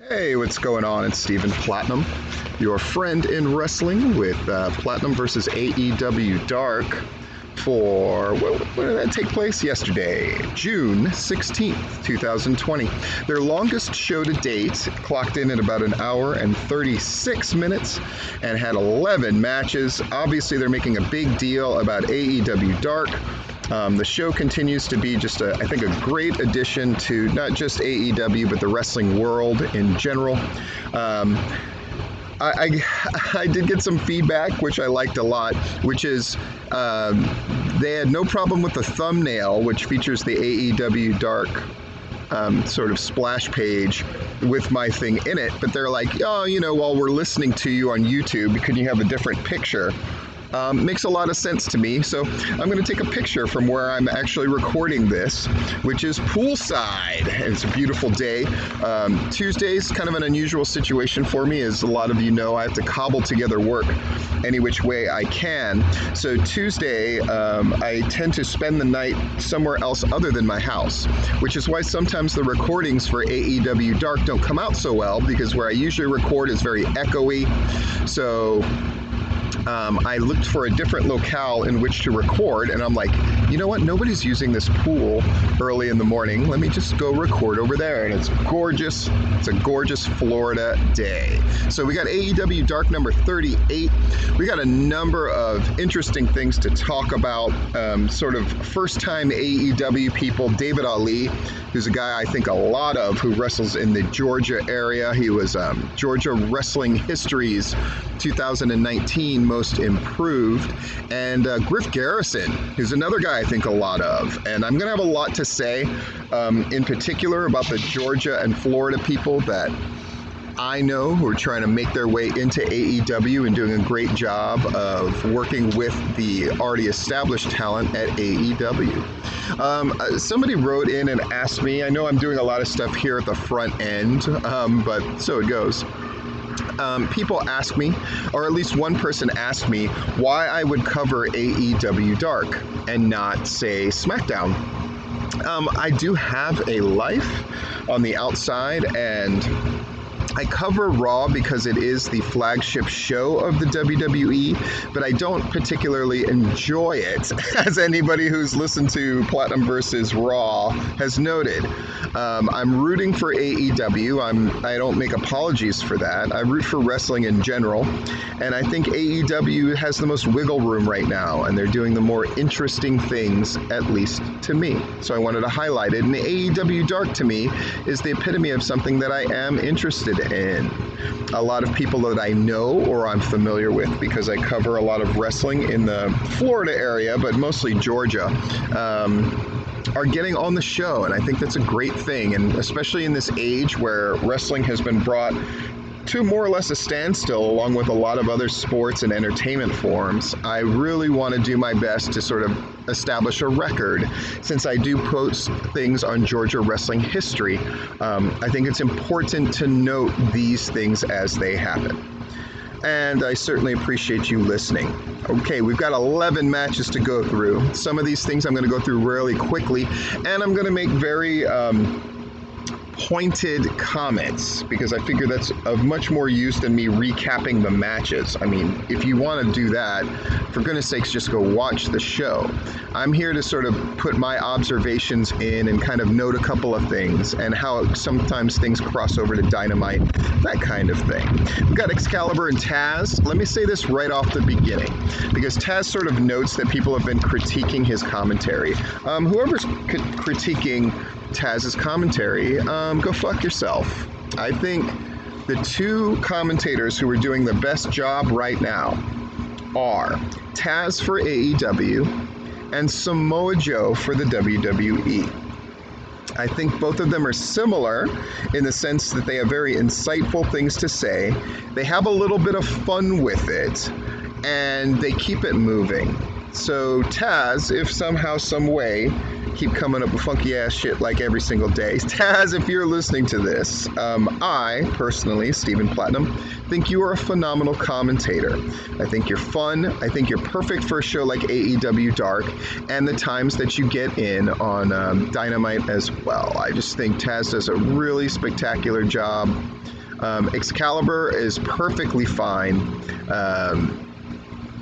Hey, what's going on? It's Stephen Platinum, your friend in wrestling with Platinum versus AEW Dark for, when did that take place? Yesterday, June 16th, 2020. Their longest show to date clocked in at about an hour and 36 minutes and had 11 matches. Obviously, they're making a big deal about AEW Dark. The show continues to be just, I think, a great addition to not just AEW, but the wrestling world in general. I did get some feedback, which I liked a lot, which is they had no problem with the thumbnail, which features the AEW Dark sort of splash page with my thing in it. But they're like, oh, while we're listening to you on YouTube, could you have a different picture? Makes a lot of sense to me, so I'm going to take a picture from where I'm actually recording this, which is poolside. It's a beautiful day. Tuesday's kind of an unusual situation for me, as a lot of you know. I have to cobble together work any which way I can. So Tuesday, I tend to spend the night somewhere else other than my house, which is why sometimes the recordings for AEW Dark don't come out so well, because where I usually record is very echoey. So I looked for a different locale in which to record, and I'm like, you know what? Nobody's using this pool early in the morning. Let me just go record over there. And it's gorgeous. It's a gorgeous Florida day. So we got AEW Dark number 38. We got a number of interesting things to talk about. Sort of first-time AEW people. David Ali, who's a guy I think a lot of, who wrestles in the Georgia area. He was Georgia Wrestling History's 2019 Most Improved, and Griff Garrison, who's another guy I think a lot of. And I'm going to have a lot to say in particular about the Georgia and Florida people that I know who are trying to make their way into AEW and doing a great job of working with the already established talent at AEW. Somebody wrote in and asked me, I know I'm doing a lot of stuff here at the front end, but so it goes. People ask me, or at least one person asked me, why I would cover AEW Dark and not, say, SmackDown. I do have a life on the outside, and I cover Raw because it is the flagship show of the WWE, but I don't particularly enjoy it, as anybody who's listened to Platinum versus Raw has noted. I'm rooting for AEW. I don't make apologies for that. I root for wrestling in general, and I think AEW has the most wiggle room right now, and they're doing the more interesting things, at least to me. So I wanted to highlight it, and AEW Dark to me is the epitome of something that I am interested in. A lot of people that I know or I'm familiar with, because I cover a lot of wrestling in the Florida area, but mostly Georgia, are getting on the show, and I think that's a great thing, and especially in this age where wrestling has been brought to more or less a standstill along with a lot of other sports and entertainment forms. I really want to do my best to sort of establish a record, since I do post things on Georgia wrestling history. I think it's important to note these things as they happen. And I certainly appreciate you listening. Okay, we've got 11 matches to go through. Some of these things I'm going to go through really quickly, and I'm going to make very pointed comments, because I figure that's of much more use than me recapping the matches. I mean, if you want to do that, for goodness sakes, just go watch the show. I'm here to sort of put my observations in and kind of note a couple of things, and how sometimes things cross over to Dynamite, that kind of thing. We've got Excalibur and Taz. Let me say this right off the beginning, because Taz sort of notes that people have been critiquing his commentary. Whoever's critiquing Taz's commentary, go fuck yourself. I think the two commentators who are doing the best job right now are Taz for AEW and Samoa Joe for the WWE. I think both of them are similar in the sense that they have very insightful things to say. They have a little bit of fun with it, and they keep it moving. So Taz, if somehow, some way, keep coming up with funky ass shit like every single day. Taz, if you're listening to this, I personally, Stephen Platinum, think you are a phenomenal commentator. I think you're fun. I think you're perfect for a show like AEW Dark, and the times that you get in on Dynamite as well. I just think Taz does a really spectacular job Excalibur is perfectly fine.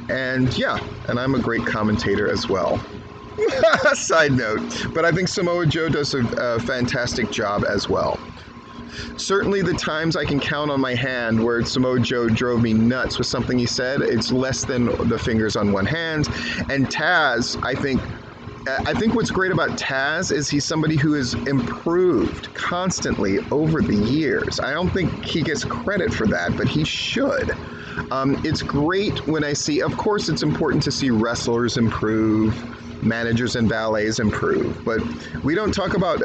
And yeah, and I'm a great commentator as well. Side note, but I think Samoa Joe does a fantastic job as well. Certainly the times I can count on my hand where Samoa Joe drove me nuts with something he said, it's less than the fingers on one hand. And Taz, I think what's great about Taz is he's somebody who has improved constantly over the years. I don't think he gets credit for that, but he should. It's great when I see, of course it's important to see wrestlers improve, managers and valets improve, but we don't talk about,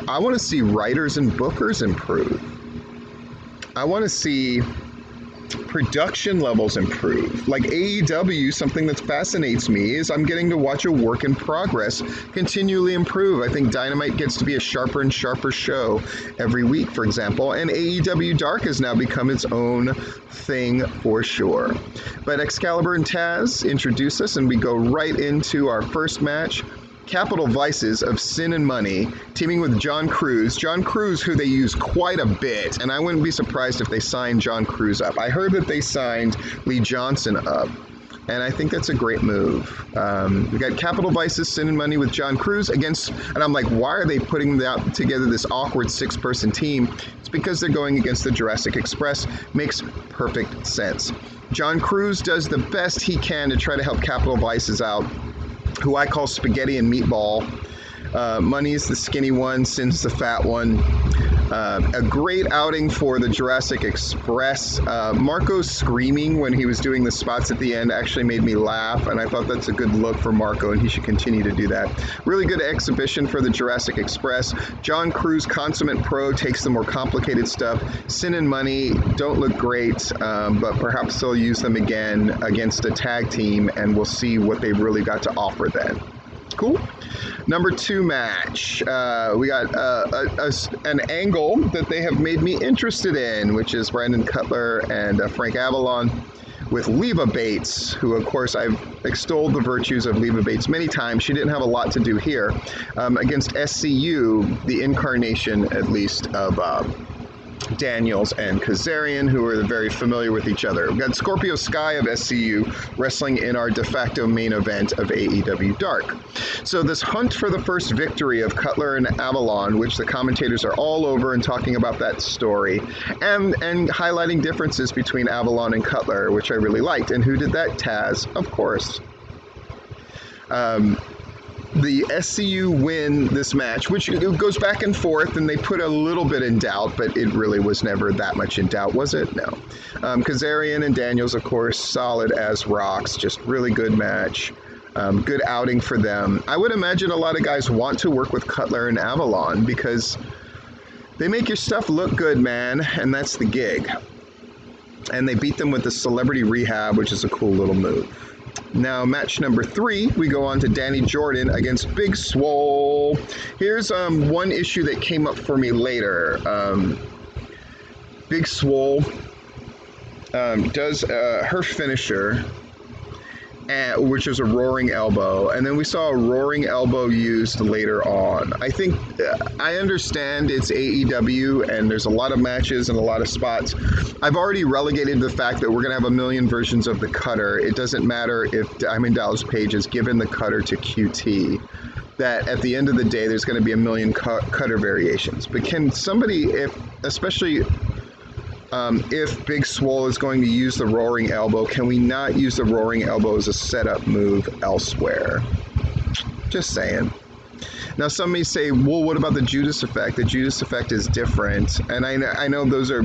I want to see writers and bookers improve. I want to see production levels improve. Like AEW, something that fascinates me is I'm getting to watch a work in progress continually improve. I think Dynamite gets to be a sharper and sharper show every week, for example, and AEW Dark has now become its own thing for sure. But Excalibur and Taz introduce us, and we go right into our first match. Capital Vices of Sin and Money, teaming with John Cruz. John Cruz, who they use quite a bit, and I wouldn't be surprised if they signed John Cruz up. I heard that they signed Lee Johnson up, and I think that's a great move. We got Capital Vices, Sin and Money with John Cruz against, and I'm like, why are they putting together this awkward six-person team? It's because they're going against the Jurassic Express. Makes perfect sense. John Cruz does the best he can to try to help Capital Vices out, who I call Spaghetti and Meatball. Money's the skinny one, Sin's the fat one. A great outing for the Jurassic Express. Marco screaming when he was doing the spots at the end actually made me laugh, and I thought that's a good look for Marco, and he should continue to do that. Really good exhibition for the Jurassic Express. John Cruz, consummate pro, takes the more complicated stuff. Sin and Money don't look great, but perhaps they'll use them again against a tag team, and we'll see what they really got to offer then. Cool. Number 2 match. We got an angle that they have made me interested in, which is Brandon Cutler and Frank Avalon with Leva Bates, who, of course, I've extolled the virtues of Leva Bates many times. She didn't have a lot to do here. Against SCU, the incarnation, at least, of Daniels and Kazarian, who are very familiar with each other. We've got Scorpio Sky of SCU wrestling in our de facto main event of AEW Dark. So this hunt for the first victory of Cutler and Avalon, which the commentators are all over and talking about that story, and highlighting differences between Avalon and Cutler, which I really liked. And who did that? Taz, of course. The SCU win this match, which goes back and forth, and they put a little bit in doubt, but it really was never that much in doubt, was it? No. Kazarian and Daniels, of course, solid as rocks, just really good match. Good outing for them. I would imagine a lot of guys want to work with Cutler and Avalon because they make your stuff look good, man, and that's the gig. And they beat them with the Celebrity Rehab, which is a cool little move. Now, match number 3, we go on to Danny Jordan against Big Swole. Here's one issue that came up for me later. Big Swole does her finisher, which is a roaring elbow, and then we saw a roaring elbow used later on. I think, I understand it's AEW and there's a lot of matches and a lot of spots. I've already relegated the fact that we're going to have a million versions of the cutter. It doesn't matter if Diamond Dallas Page has given the cutter to QT, that at the end of the day there's going to be a million cutter variations. But can somebody, especially if Big Swole is going to use the roaring elbow, can we not use the roaring elbow as a setup move elsewhere? Just saying. Now, some may say, well, what about the Judas effect? The Judas effect is different, and I know those are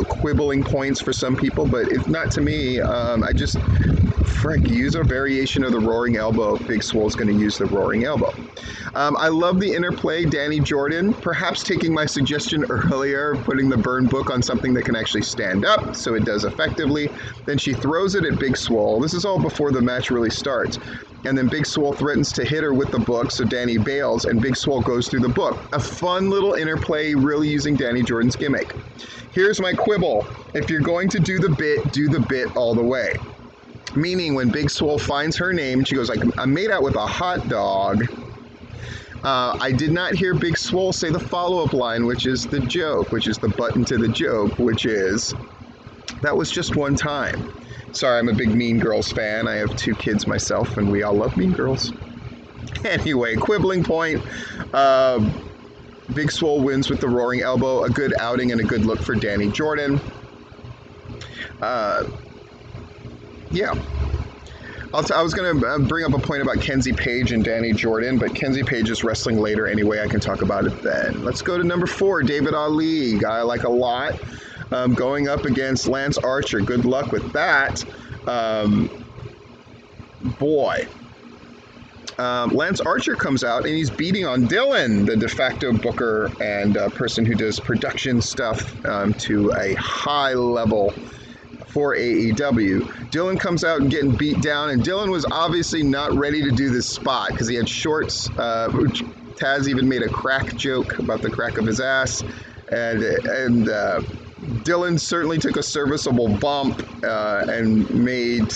quibbling points for some people, but if not to me, I just use a variation of the roaring elbow if Big Swole is going to use the roaring elbow. I love the interplay. Danny Jordan, perhaps taking my suggestion earlier, putting the burn book on something that can actually stand up so it does effectively. Then she throws it at Big Swole. This is all before the match really starts. And then Big Swole threatens to hit her with the book, so Danny bails, and Big Swole goes through the book. A fun little interplay, really using Danny Jordan's gimmick. Here's my quibble. If you're going to do the bit all the way. Meaning when Big Swole finds her name, she goes like, I'm made out with a hot dog. I did not hear Big Swole say the follow-up line, which is the joke, which is the button to the joke, which is, that was just one time. Sorry, I'm a big Mean Girls fan. I have 2 kids myself, and we all love Mean Girls. Anyway, quibbling point. Big Swole wins with the roaring elbow. A good outing and a good look for Danny Jordan. Yeah. I was going to bring up a point about Kenzie Page and Danny Jordan, but Kenzie Page is wrestling later anyway. I can talk about it then. Let's go to number 4, David Ali, guy I like a lot. Going up against Lance Archer. Good luck with that. Boy. Lance Archer comes out and he's beating on Dylan, the de facto booker and person who does production stuff to a high level for AEW. Dylan comes out and getting beat down, and Dylan was obviously not ready to do this spot because he had shorts. Taz even made a crack joke about the crack of his ass, and Dylan certainly took a serviceable bump and made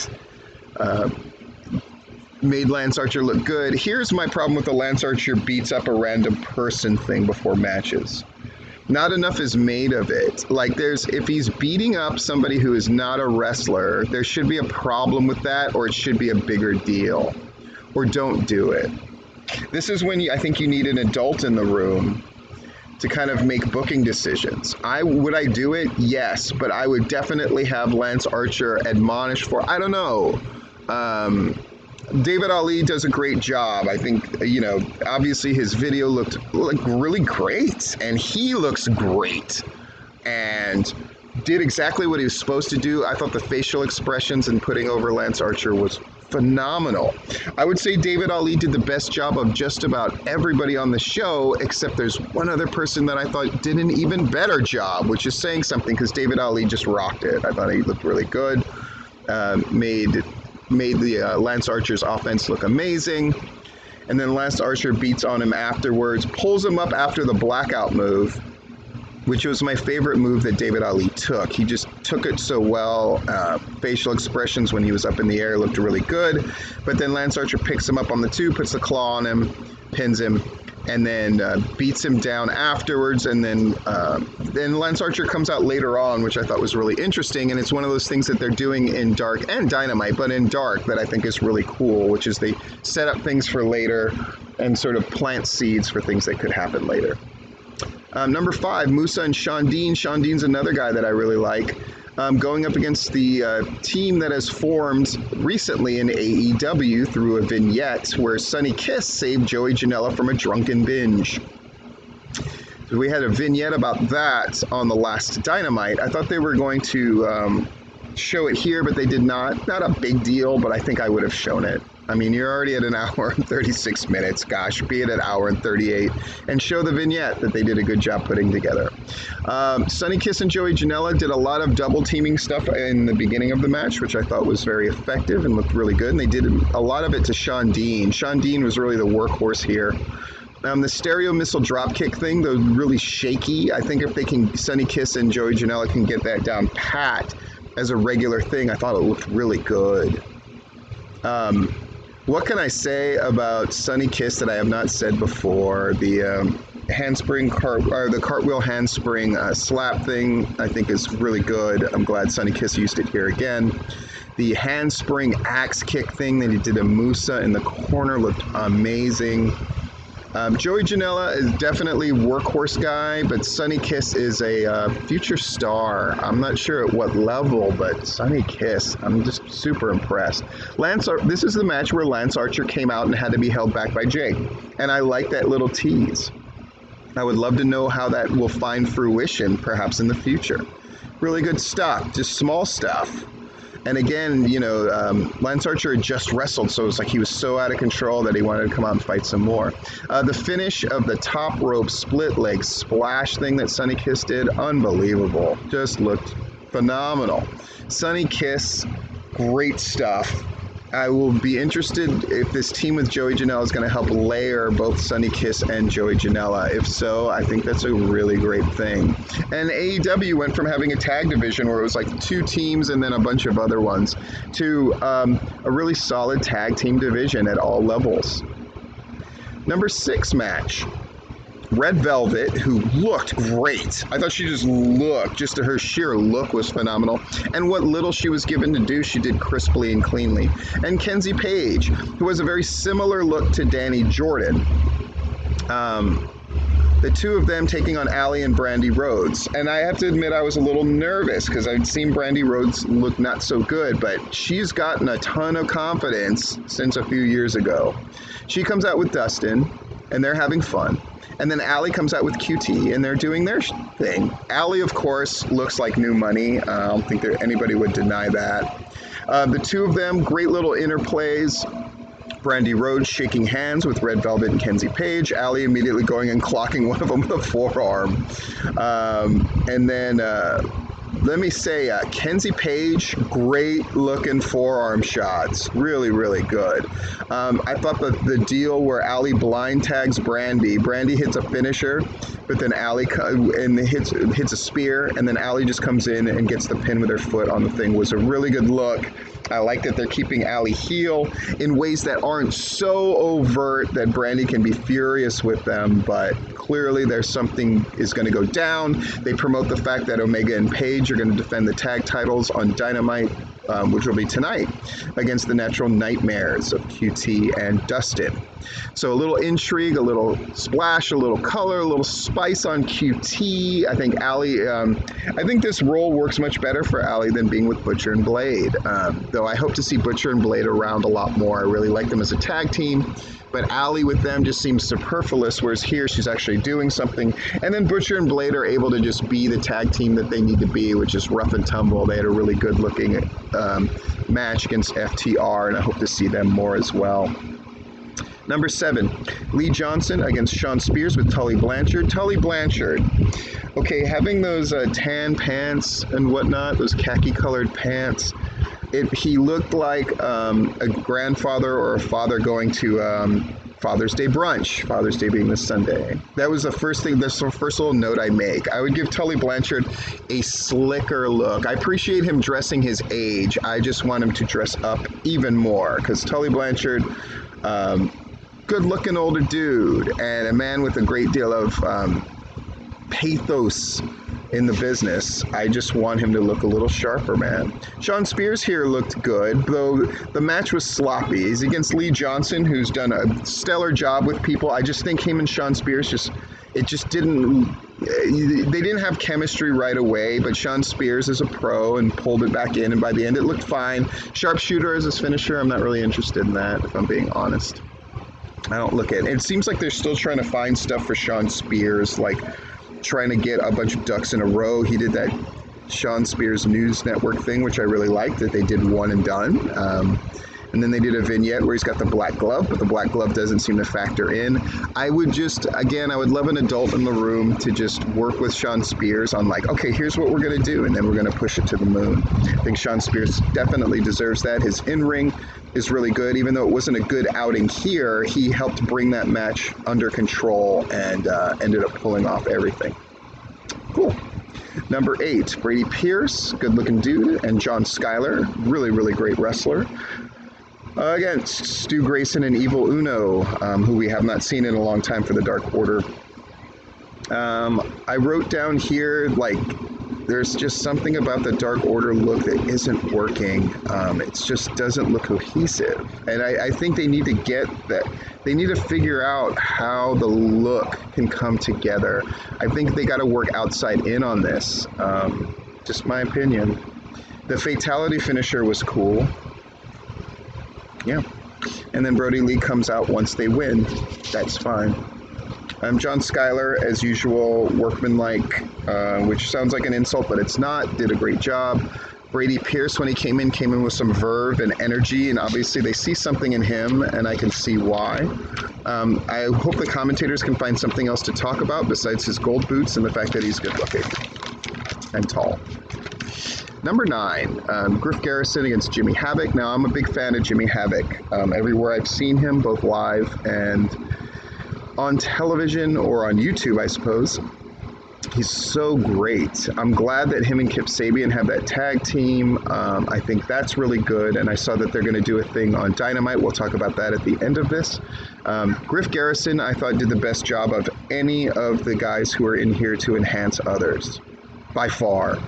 Lance Archer look good. Here's my problem with the Lance Archer beats up a random person thing before matches. Not enough is made of it. Like, if he's beating up somebody who is not a wrestler, there should be a problem with that, or it should be a bigger deal. Or don't do it. This is when I think you need an adult in the room to kind of make booking decisions. Would I do it? Yes, but I would definitely have Lance Archer admonished for, I don't know. David Ali does a great job. I think, obviously his video looked like really great, and he looks great and did exactly what he was supposed to do. I thought the facial expressions and putting over Lance Archer was phenomenal. I would say David Ali did the best job of just about everybody on the show, except there's one other person that I thought did an even better job, which is saying something because David Ali just rocked it. I thought he looked really good. Made the Lance Archer's offense look amazing. And then Lance Archer beats on him afterwards, pulls him up after the blackout move, which was my favorite move that David Ali took. He just took it so well. Facial expressions when he was up in the air looked really good. But then Lance Archer picks him up on the 2, puts the claw on him, pins him, and then beats him down afterwards. And then Lance Archer comes out later on, which I thought was really interesting. And it's one of those things that they're doing in Dark and Dynamite, but in Dark that I think is really cool, which is they set up things for later and sort of plant seeds for things that could happen later. Number 5, Musa and Sean Dean. Sean Dean's another guy that I really like. Going up against the team that has formed recently in AEW through a vignette where Sonny Kiss saved Joey Janela from a drunken binge. So we had a vignette about that on the last Dynamite. I thought they were going to show it here, but they did not. Not a big deal, but I think I would have shown it. I mean, you're already at an hour and 36 minutes. Gosh, be it an hour and 38. And show the vignette that they did a good job putting together. Sonny Kiss and Joey Janela did a lot of double teaming stuff in the beginning of the match, which I thought was very effective and looked really good. And they did a lot of it to Sean Dean. Sean Dean was really the workhorse here. The stereo missile dropkick thing, though really shaky. I think if Sonny Kiss and Joey Janela can get that down pat as a regular thing, I thought it looked really good. What can I say about Sonny Kiss that I have not said before? The the cartwheel handspring slap thing I think is really good. I'm glad Sonny Kiss used it here again. The handspring axe kick thing that he did to Musa in the corner looked amazing. Joey Janela is definitely workhorse guy, but Sonny Kiss is a future star. I'm not sure at what level, but Sonny Kiss, I'm just super impressed. This is the match where Lance Archer came out and had to be held back by Jake, and I like that little tease. I would love to know how that will find fruition, perhaps in the future. Really good stuff, just small stuff. And again, Lance Archer had just wrestled, so it was like he was so out of control that he wanted to come out and fight some more. The finish of the top rope split leg splash thing that Sonny Kiss did, unbelievable. Just looked phenomenal. Sonny Kiss, great stuff. I will be interested if this team with Joey Janela is going to help layer both Sonny Kiss and Joey Janela. If so, I think that's a really great thing. And AEW went from having a tag division where it was like 2 teams and then a bunch of other ones to a really solid tag team division at all levels. Number 6 match. Red Velvet, who looked great. I thought she just her sheer look was phenomenal. And what little she was given to do, she did crisply and cleanly. And Kenzie Page, who has a very similar look to Danny Jordan. The two of them taking on Allie and Brandy Rhodes. And I have to admit I was a little nervous because I'd seen Brandy Rhodes look not so good, but she's gotten a ton of confidence since a few years ago. She comes out with Dustin, and they're having fun. And then Allie comes out with QT, and they're doing their thing. Allie, of course, looks like new money. I don't think anybody would deny that. The two of them, great little interplays. Brandy Rhodes shaking hands with Red Velvet and Kenzie Page. Allie immediately going and clocking one of them with a forearm. And then, let me say, Kenzie Page, great looking forearm shots. Really, really good. I thought the deal where Allie blind tags Brandy hits a finisher, but then Allie hits a spear, and then Allie just comes in and gets the pin with her foot on the thing was a really good look. I like that they're keeping Allie heel in ways that aren't so overt that Brandy can be furious with them, but clearly there's something is going to go down. They promote the fact that Omega and Paige are going to defend the tag titles on Dynamite, which will be tonight, against the Natural Nightmares of QT and Dustin. So a little intrigue, a little splash, a little color, a little spice on QT. I think Allie, I think this role works much better for Allie than being with Butcher and Blade. Though I hope to see Butcher and Blade around a lot more. I really like them as a tag team. But Allie with them just seems superfluous, whereas here she's actually doing something. And then Butcher and Blade are able to just be the tag team that they need to be, which is rough and tumble. They had a really good looking match against FTR, and I hope to see them more as well. Number 7, Lee Johnson against Shawn Spears with Tully Blanchard. Tully Blanchard, okay, having those tan pants and whatnot, those khaki-colored pants, he looked like a grandfather or a father going to Father's Day brunch, Father's Day being this Sunday. That was the first thing, that's the first little note I make. I would give Tully Blanchard a slicker look. I appreciate him dressing his age. I just want him to dress up even more, because Tully Blanchard, good-looking older dude and a man with a great deal of pathos in the business. I just want him to look a little sharper, man. Shawn Spears here looked good, though the match was sloppy. He's against Lee Johnson, who's done a stellar job with people. I just think him and Shawn Spears they didn't have chemistry right away, but Shawn Spears is a pro and pulled it back in, and by the end it looked fine. Sharpshooter as his finisher, I'm not really interested in that, if I'm being honest. I don't look at it. It seems like they're still trying to find stuff for Shawn Spears, like trying to get a bunch of ducks in a row. He did that Shawn Spears News Network thing, which I really liked, that they did one and done. And then they did a vignette where he's got the black glove, but the black glove doesn't seem to factor in. I would love an adult in the room to just work with Shawn Spears on like, okay, here's what we're going to do, and then we're going to push it to the moon. I think Shawn Spears definitely deserves that. His in-ring is really good. Even though it wasn't a good outing here, he helped bring that match under control and ended up pulling off everything. Cool. Number 8, Brady Pierce, good-looking dude, and John Skyler, really, really great wrestler. Against Stu Grayson and Evil Uno, who we have not seen in a long time for the Dark Order. I wrote down here, like, there's just something about the Dark Order look that isn't working. It just doesn't look cohesive. And I think they need to get that. They need to figure out how the look can come together. I think they got to work outside in on this. Just my opinion. The Fatality finisher was cool. Yeah. And then Brody Lee comes out once they win. That's fine. John Skyler, as usual, workmanlike, which sounds like an insult, but it's not. Did a great job. Brady Pierce, when he came in with some verve and energy, and obviously they see something in him, and I can see why. I hope the commentators can find something else to talk about besides his gold boots and the fact that he's good looking and tall. Number 9, Griff Garrison against Jimmy Havoc. Now, I'm a big fan of Jimmy Havoc. Everywhere I've seen him, both live and on television or on YouTube, I suppose, he's so great. I'm glad that him and Kip Sabian have that tag team. I think that's really good, and I saw that they're going to do a thing on Dynamite. We'll talk about that at the end of this. Griff Garrison, I thought, did the best job of any of the guys who are in here to enhance others, by far.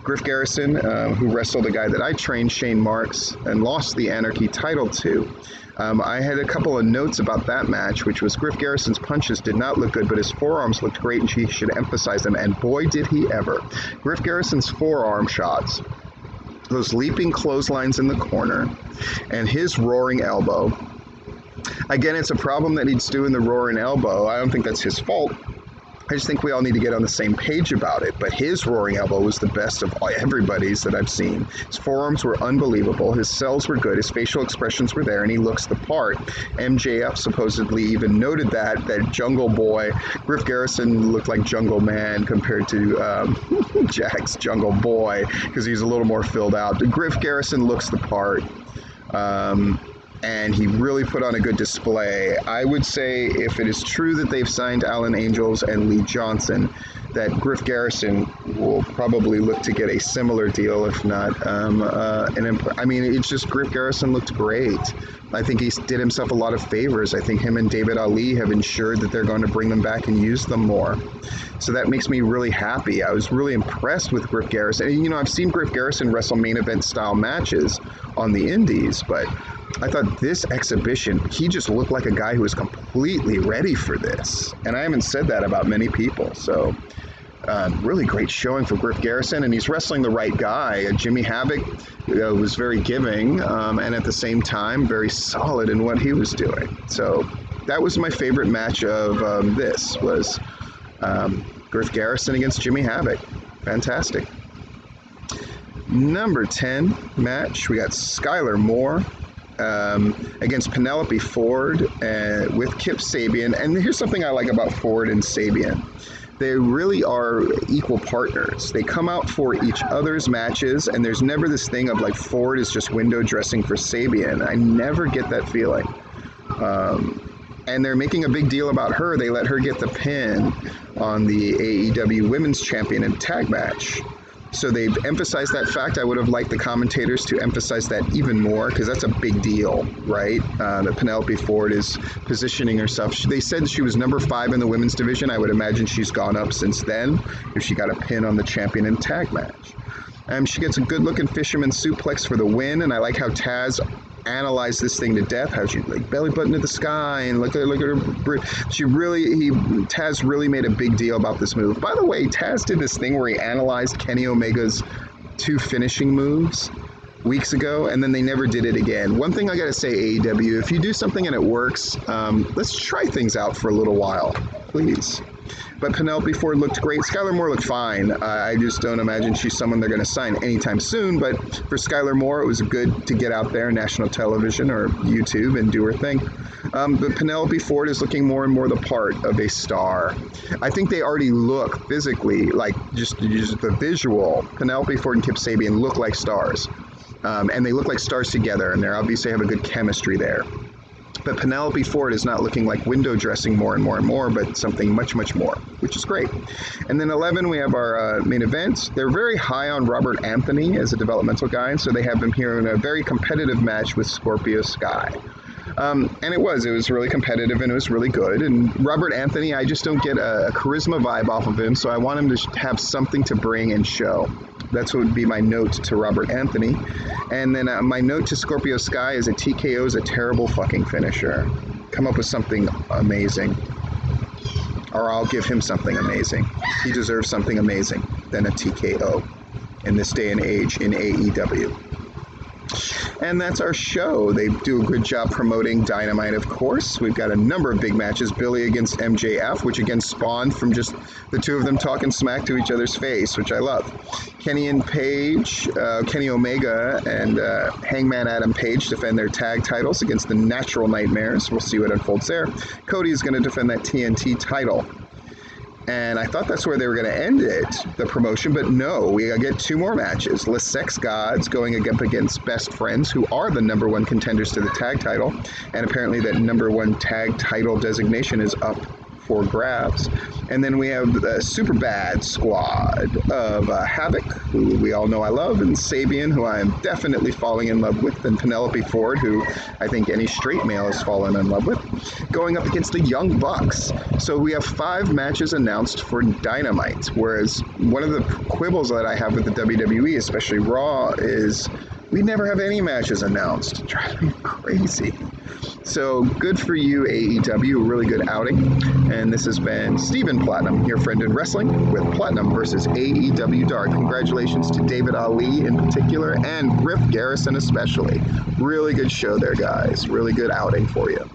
Griff Garrison, who wrestled a guy that I trained, Shane Marks, and lost the Anarchy title to. I had a couple of notes about that match, which was Griff Garrison's punches did not look good, but his forearms looked great, and he should emphasize them, and boy, did he ever. Griff Garrison's forearm shots, those leaping clotheslines in the corner, and his roaring elbow. Again, it's a problem that he's doing the roaring elbow. I don't think that's his fault. I just think we all need to get on the same page about it. But his roaring elbow was the best of everybody's that I've seen. His forearms were unbelievable. His sells were good. His facial expressions were there, and he looks the part. MJF supposedly even noted that Jungle Boy, Griff Garrison looked like Jungle Man compared to Jack's Jungle Boy, because he's a little more filled out. Griff Garrison looks the part. And he really put on a good display. I would say if it is true that they've signed Alan Angels and Lee Johnson, that Griff Garrison will probably look to get a similar deal, if not it's just Griff Garrison looked great. I think he did himself a lot of favors. I think him and David Ali have ensured that they're going to bring them back and use them more. So that makes me really happy. I was really impressed with Griff Garrison. And, I've seen Griff Garrison wrestle main event style matches on the indies, but I thought this exhibition, he just looked like a guy who was completely ready for this. And I haven't said that about many people. So really great showing for Griff Garrison. And he's wrestling the right guy. Jimmy Havoc was very giving and at the same time very solid in what he was doing. So that was my favorite match of this was Griff Garrison against Jimmy Havoc. Fantastic. Number 10 match, we got Skylar Moore against Penelope Ford with Kip Sabian. And here's something I like about Ford and Sabian. They really are equal partners. They come out for each other's matches, and there's never this thing of like Ford is just window dressing for Sabian. I never get that feeling. And they're making a big deal about her. They let her get the pin on the AEW Women's Champion in tag match. So they've emphasized that fact. I would have liked the commentators to emphasize that even more, because that's a big deal, right? That Penelope Ford is positioning herself. They said she was number 5 in the women's division. I would imagine she's gone up since then if she got a pin on the champion in tag match. She gets a good-looking fisherman suplex for the win, and I like how Taz analyzed this thing to death, how she like belly button to the sky and look at her. Taz really made a big deal about this move. By the way, Taz did this thing where he analyzed Kenny Omega's 2 finishing moves weeks ago, and then they never did it again. One thing I gotta say, AEW, if you do something and it works, let's try things out for a little while, please. But Penelope Ford looked great. Skylar Moore looked fine. I just don't imagine she's someone they're going to sign anytime soon. But for Skylar Moore, it was good to get out there, national television or YouTube, and do her thing. But Penelope Ford is looking more and more the part of a star. I think they already look physically, like just the visual. Penelope Ford and Kip Sabian look like stars. And they look like stars together, and they obviously have a good chemistry there. But Penelope Ford is not looking like window dressing more and more and more, but something much, much more, which is great. And then 11, we have our main event. They're very high on Robert Anthony as a developmental guy, and so they have him here in a very competitive match with Scorpio Sky. And it was really competitive, and it was really good. And Robert Anthony, I just don't get a charisma vibe off of him, so I want him to have something to bring and show. That's what would be my note to Robert Anthony. And then my note to Scorpio Sky is a TKO is a terrible fucking finisher. Come up with something amazing. Or I'll give him something amazing. He deserves something amazing than a TKO in this day and age in AEW. And that's our show. They do a good job promoting Dynamite, of course. We've got a number of big matches. Billy against MJF, which again spawned from just the two of them talking smack to each other's face, which I love. Kenny Omega and Hangman Adam Page defend their tag titles against the Natural Nightmares. We'll see what unfolds there. Cody is going to defend that TNT title. And I thought that's where they were going to end it, the promotion, but no, we get 2 more matches. Les Sex Gods going up against Best Friends, who are the number 1 contenders to the tag title, and apparently that number 1 tag title designation is up for grabs. And then we have the super bad squad of Havoc, who we all know I love, and Sabian, who I am definitely falling in love with, and Penelope Ford, who I think any straight male has fallen in love with, going up against the Young Bucks. So we have 5 matches announced for Dynamite, whereas one of the quibbles that I have with the WWE, especially Raw, is we never have any matches announced. It drives me crazy. So good for you, AEW, a really good outing. And this has been Stephen Platinum, your friend in wrestling, with Platinum versus AEW Dark. Congratulations to David Ali in particular, and Griff Garrison especially. Really good show there, guys. Really good outing for you.